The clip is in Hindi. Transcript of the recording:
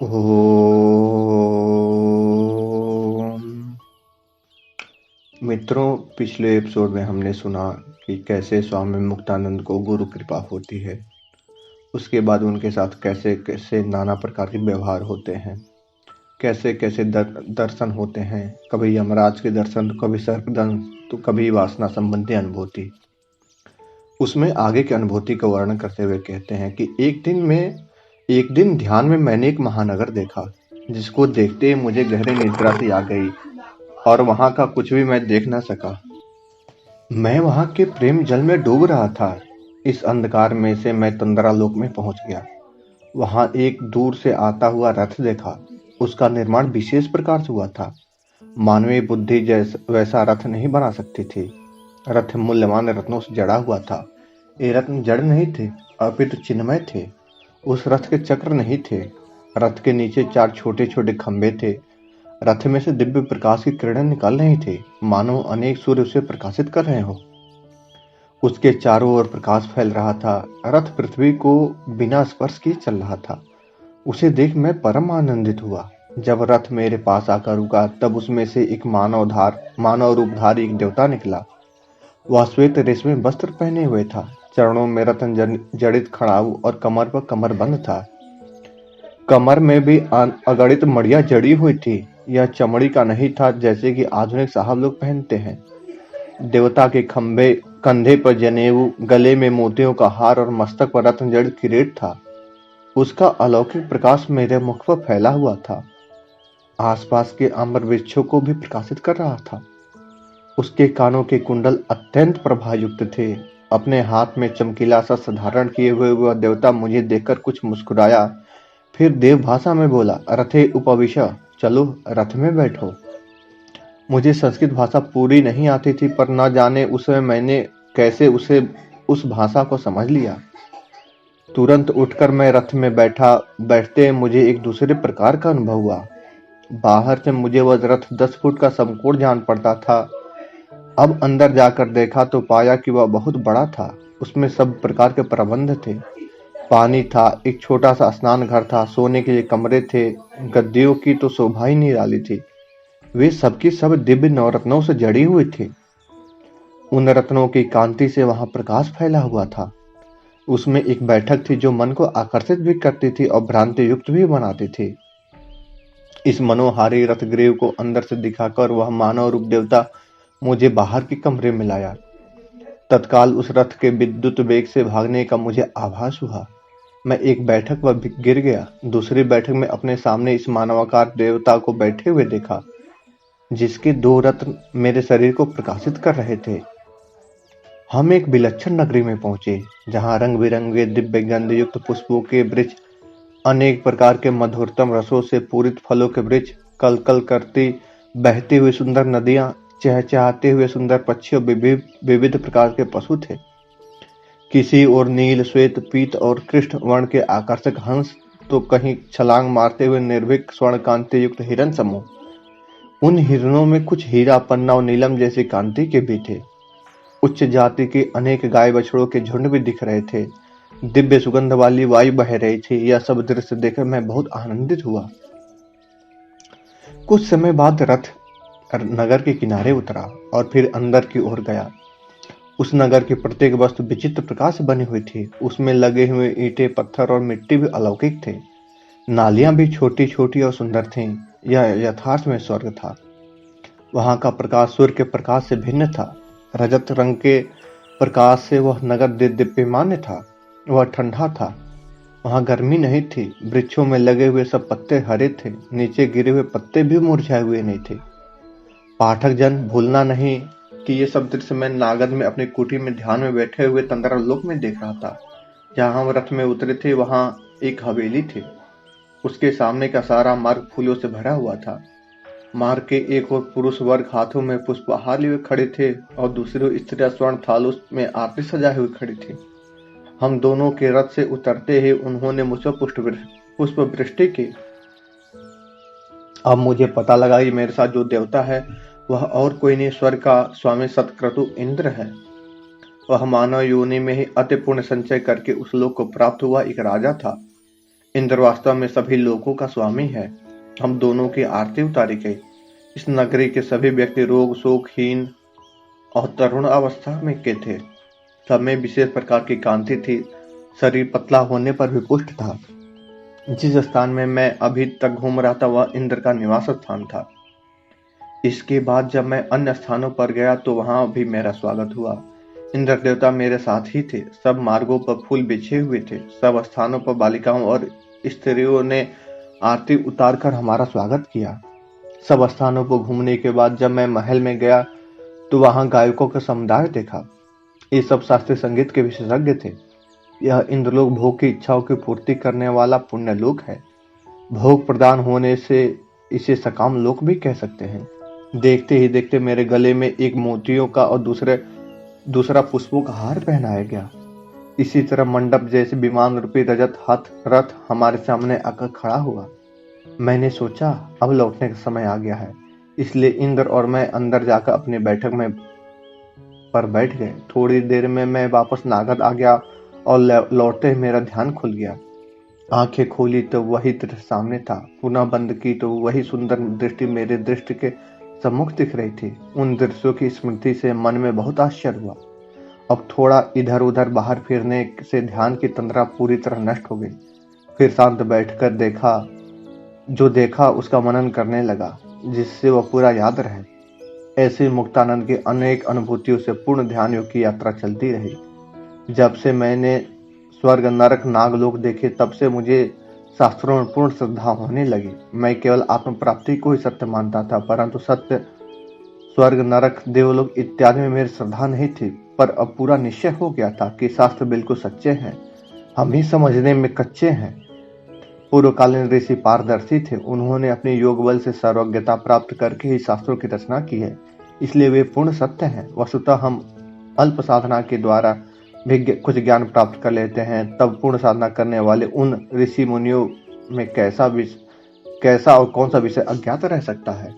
ओम। मित्रों, पिछले एपिसोड में हमने सुना कि कैसे स्वामी मुक्तानंद को गुरु कृपा होती है। उसके बाद उनके साथ कैसे कैसे नाना प्रकार के व्यवहार होते हैं, कैसे कैसे दर्शन होते हैं। कभी यमराज के दर्शन, तो कभी सर्पदंश, तो कभी वासना संबंधी अनुभूति। उसमें आगे की अनुभूति का वर्णन करते हुए कहते हैं कि एक दिन ध्यान में मैंने एक महानगर देखा, जिसको देखते ही मुझे गहरी निद्रा सी आ गई और वहां का कुछ भी मैं देख न सका। मैं वहां के प्रेम जल में डूब रहा था। इस अंधकार में से मैं तंद्रालोक में पहुंच गया। वहां एक दूर से आता हुआ रथ देखा। उसका निर्माण विशेष प्रकार से हुआ था। मानवीय बुद्धि जैसा वैसा रथ नहीं बना सकती थी। रथ मूल्यवान रत्नों से जड़ा हुआ था। ये रत्न जड़ नहीं थे, अपितु चिन्मय थे। उस रथ के चक्र नहीं थे। रथ के नीचे 4 छोटे-छोटे खंभे थे। रथ में से दिव्य प्रकाश की किरणें निकल रही थी, मानो अनेक सूर्य उसे प्रकाशित कर रहे हो। उसके चारों ओर प्रकाश फैल रहा था। रथ पृथ्वी को बिना स्पर्श किए चल रहा था। उसे देख मैं परम आनंदित हुआ। जब रथ मेरे पास आकर रुका, तब उसमें से एक मानव रूपधारी एक देवता निकला। वह श्वेत रेशमी वस्त्र पहने हुए था। चरणों में रत्न जड़ित खड़ाऊ और कमर पर कमरबंद था। कमर में भी अगणित मड़ियां जड़ी हुई थी। यह चमड़ी का नहीं था, जैसे कि आधुनिक साहब लोग पहनते हैं। देवता के खंभे कंधे पर जनेऊ, गले में मोतियों का हार और मस्तक पर रत्न जड़ित किरीट था। उसका अलौकिक प्रकाश मेरे मुख पर फैला हुआ था। आसपास के आम्र वृक्षों को भी प्रकाशित कर रहा था। उसके कानों के कुंडल अत्यंत प्रभायुक्त थे। अपने हाथ में चमकीला शस्त्र धारण किए हुए वह देवता मुझे देखकर कुछ मुस्कुराया, फिर देव भाषा में बोला, रथे उपविश, चलो रथ में बैठो। मुझे संस्कृत भाषा पूरी नहीं आती थी, पर न जाने उस समय मैंने कैसे उस भाषा को समझ लिया। तुरंत उठकर मैं रथ में बैठा। बैठते मुझे एक दूसरे प्रकार का अनुभव हुआ। बाहर से मुझे वह रथ 10 फुट का समकोण जान पड़ता था। अब अंदर जाकर देखा तो पाया कि वह बहुत बड़ा था। उसमें सब प्रकार के प्रबंध थे। पानी था, एक छोटा सा स्नान घर था, सोने के लिए कमरे थे। गद्दियों की तो शोभा ही निराली थी। वे सबकी सब दिव्य नवरत्नों से जड़ी हुई थी। उन रत्नों की कांति से वहां प्रकाश फैला हुआ था। उसमें एक बैठक थी जो मन को आकर्षित भी करती थी और भ्रांति युक्त भी बनाती थी। इस मनोहारी रथग्रीव को अंदर से दिखाकर वह मानव रूप देवता मुझे बाहर के कमरे में लाया। तत्काल उस रथ के विद्युत वेग से भागने का मुझे आभास हुआ। मैं एक बैठक पर गिर गया। दूसरी बैठक में अपने सामने इस मानवाकार देवता को बैठे हुए देखा, जिसके 2 रत्न मेरे शरीर को प्रकाशित कर रहे थे। हम एक विलक्षण नगरी में पहुंचे, जहां रंग बिरंगे दिव्य गंध युक्त पुष्पों के वृक्ष, अनेक प्रकार के मधुरतम रसों से पूरित फलों के वृक्ष, कल कल करती बहती हुई सुंदर नदियां, चहचहाते हुए सुंदर पक्षी और विविध प्रकार के पशु थे। किसी ओर नील, श्वेत, पीत और कृष्ण वर्ण के आकर्षक हंस, तो कहीं छलांग मारते हुए निर्भीक स्वर्ण कांति युक्त हिरण समूह। उन हिरणों में कुछ हीरा, पन्ना और नीलम जैसी कांति के भी थे। उच्च जाति के अनेक गाय बछड़ों के झुंड भी दिख रहे थे। दिव्य सुगंध वाली वायु बह रही थी। यह सब दृश्य देखकर मैं बहुत आनंदित हुआ। कुछ समय बाद रथ नगर के किनारे उतरा और फिर अंदर की ओर गया। उस नगर की प्रत्येक वस्तु विचित्र प्रकार से बनी हुई थी। उसमें लगे हुए ईंटें, पत्थर और मिट्टी भी अलौकिक थे। नालियां भी छोटी छोटी और सुंदर थीं। यह यथार्थ में स्वर्ग था। वहां का प्रकाश सूर्य के प्रकाश से भिन्न था। रजत रंग के प्रकाश से वह नगर दीप्यमान था। वह ठंडा था। वहां गर्मी नहीं थी। वृक्षों में लगे हुए सब पत्ते हरे थे। नीचे गिरे हुए पत्ते भी मुरझाए हुए नहीं थे। पाठक जन, भूलना नहीं कि ये सब दृश्य मैं नागद में अपनी कुटी में ध्यान में बैठे हुए तंद्रालोक में देख रहा था। जहां हम रथ में उतरे थे, वहां एक हवेली थी। उसके सामने का सारा मार्ग फूलों से भरा हुआ था। मार्ग के एक ओर पुरुष वर्ग हाथों में पुष्पहार लिए खड़े थे और दूसरी ओर स्त्रियां स्वर्ण थालों में आरती सजाए हुए खड़ी थी। हम दोनों के रथ से उतरते ही उन्होंने मुझ पर पुष्प वृष्टि की। अब मुझे पता लगा कि मेरे साथ जो देवता है वह और कोई नहीं, स्वर्ग का स्वामी सतक्रतु इंद्र है। वह मानव योनि में ही अति पुण्य संचय करके उस लोक को प्राप्त हुआ एक राजा था। इंद्र वास्तव में सभी लोगों का स्वामी है। हम दोनों की आरती उतारी गई। इस नगरी के सभी व्यक्ति रोग शोकहीन और तरुण अवस्था में के थे। सब में विशेष प्रकार की कांति थी। शरीर पतला होने पर भी पुष्ट था। जिस स्थान में मैं अभी तक घूम रहा था वह इंद्र का निवास स्थान था। इसके बाद जब मैं अन्य स्थानों पर गया तो वहां भी मेरा स्वागत हुआ। इंद्र देवता मेरे साथ ही थे। सब मार्गों पर फूल बिछे हुए थे। सब स्थानों पर बालिकाओं और स्त्रियों ने आरती उतारकर हमारा स्वागत किया। सब स्थानों पर घूमने के बाद जब मैं महल में गया तो वहां गायकों का समुदाय देखा। ये सब शास्त्रीय संगीत के विशेषज्ञ थे। यह इंद्रलोक भोग की इच्छाओं की पूर्ति करने वाला पुण्य लोक है। भोग प्रदान होने से इसे सकाम लोक भी कह सकते हैं। देखते ही देखते मेरे गले में एक मोतियों का और दूसरा पुष्पों का हार पहनाया गया। इसी तरह मंडप जैसे विमान रूपी रथ हमारे सामने आकर खड़ा हुआ। मैंने सोचा अब लौटने का समय आ गया है, इसलिए इंद्र और मैं अंदर जाकर अपनी बैठक में पर बैठ गए। थोड़ी देर में मैं वापस नागद आ गया और लौटते ही मेरा ध्यान खुल गया। आंखें खोली तो वही दृश्य सामने था। पुनः बंद की तो वही सुंदर दृष्टि मेरे दृष्टि के सम्मुख दिख रही थी। उन दृश्यों की स्मृति से मन में बहुत आश्चर्य हुआ। अब थोड़ा इधर उधर बाहर फिरने से ध्यान की तंद्रा पूरी तरह नष्ट हो गई। फिर शांत बैठकर देखा उसका मनन करने लगा, जिससे वह पूरा याद रहे। ऐसे मुक्तानंद की अनेक अनुभूतियों से पूर्ण ध्यान योग की यात्रा चलती रही। जब से मैंने स्वर्ग नरक नागलोक देखे तब से मुझे शास्त्रों में पूर्ण श्रद्धा होने लगी। मैं केवल आत्म प्राप्ति को ही सत्य मानता था, परंतु सत्य स्वर्ग नरक देवलोक इत्यादि में मेरी श्रद्धा नहीं थी। पर अब पूरा निश्चय हो गया था कि शास्त्र बिल्कुल सच्चे हैं, हम ही समझने में कच्चे हैं। पूर्वकालीन ऋषि पारदर्शी थे। उन्होंने अपने योग बल से सर्वज्ञता प्राप्त करके ही शास्त्रों की रचना की है, इसलिए वे पूर्ण सत्य हैं। वस्तुतः हम अल्प साधना के द्वारा भी कुछ ज्ञान प्राप्त कर लेते हैं, तब पूर्ण साधना करने वाले उन ऋषि मुनियों में कैसा और कौन सा विषय अज्ञात रह सकता है।